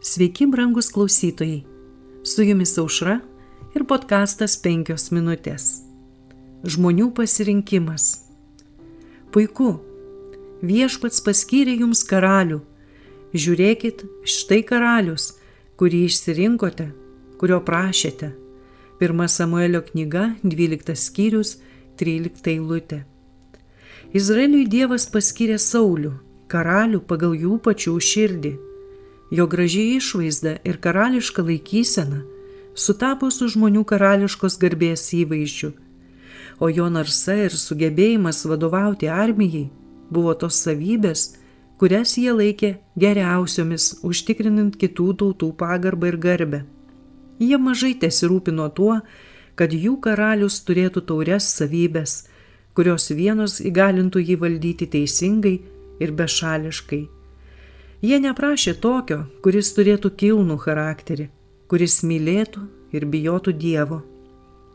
Sveiki, brangus klausytojai. Su jumis Aušra ir podkastas 5 minutės. Žmonių pasirinkimas. Puiku. Viešpats paskyrė jums karalių. Žiūrėkit, štai karalius, kurį išsirinkote, kurio prašėte. 1 Samuelio knyga, 12 skyrius, 13 eilutė. Izraeliui Dievas paskyrė Saulių, karalių pagal jų pačių širdį. Jo graži išvaizda ir karališka laikysena sutapo su žmonių karališkos garbės įvaizdžiu, o jo narsa ir sugebėjimas vadovauti armijai buvo tos savybės, kurias jie laikė geriausiomis, užtikrinant kitų tautų pagarbą ir garbę. Jie mažai tesirūpino tuo, kad jų karalius turėtų taurias savybės, kurios vienos įgalintų jį valdyti teisingai ir bešališkai. Jie neprašė tokio, kuris turėtų kilnų charakterį, kuris mylėtų ir bijotų Dievo.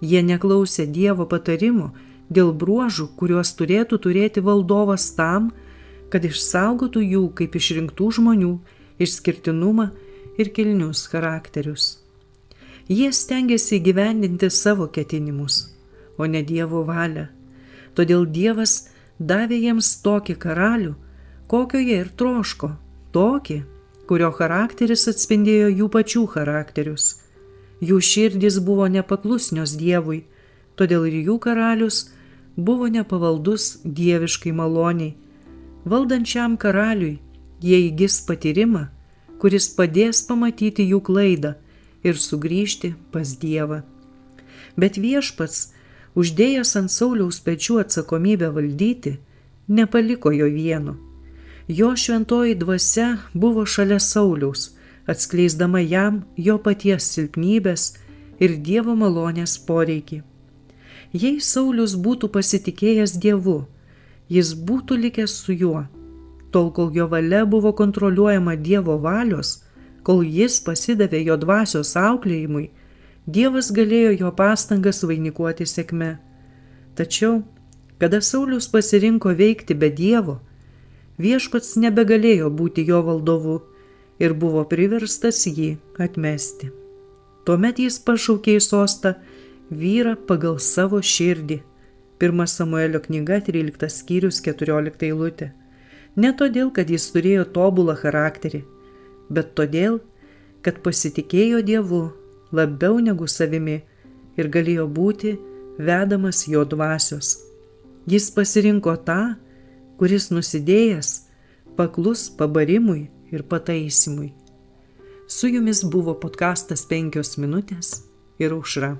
Jie neklausė Dievo patarimų dėl bruožų, kuriuos turėtų turėti valdovas tam, kad išsaugotų jų kaip išrinktų žmonių išskirtinumą ir kilnius charakterius. Jie stengiasi įgyvendinti savo ketinimus, o ne Dievo valią. Todėl Dievas davė jiems tokį karalių, kokio jie ir troško, tokį, kurio charakteris atspindėjo jų pačių charakterius. Jų širdys buvo nepaklusnios Dievui, todėl ir jų karalius buvo nepavaldus dieviškai maloniai. Valdančiam karaliui jie įgis patyrimą, kuris padės pamatyti jų klaidą ir sugrįžti pas Dievą. Bet Viešpats, uždėjęs ant Sauliaus pečių atsakomybę valdyti, nepaliko jo vieno. Jo šventoji dvasia buvo šalia Sauliaus, atskleisdama jam jo paties silpnybės ir Dievo malonės poreikį. Jei Saulius būtų pasitikėjęs Dievu, jis būtų likęs su juo. Tol, kol jo valia buvo kontroliuojama Dievo valios, kol jis pasidavė jo dvasios auklėjimui, Dievas galėjo jo pastangas vainikuoti sėkme. Tačiau, kada Saulius pasirinko veikti be Dievo, Viešpats nebegalėjo būti jo valdovu ir buvo priverstas jį atmesti. Tuomet jis pašaukė į sostą vyrą pagal savo širdį. 1 Samuelio knyga, 13 skyrius, 14 eilutė. Ne todėl, kad jis turėjo tobulą charakterį, bet todėl, kad pasitikėjo Dievu labiau negu savimi ir galėjo būti vedamas jo dvasios. Jis pasirinko tą, kuris nusidėjęs paklus pabarimui ir pataisimui. Su jumis buvo podkastas 5 minutės ir Aušra.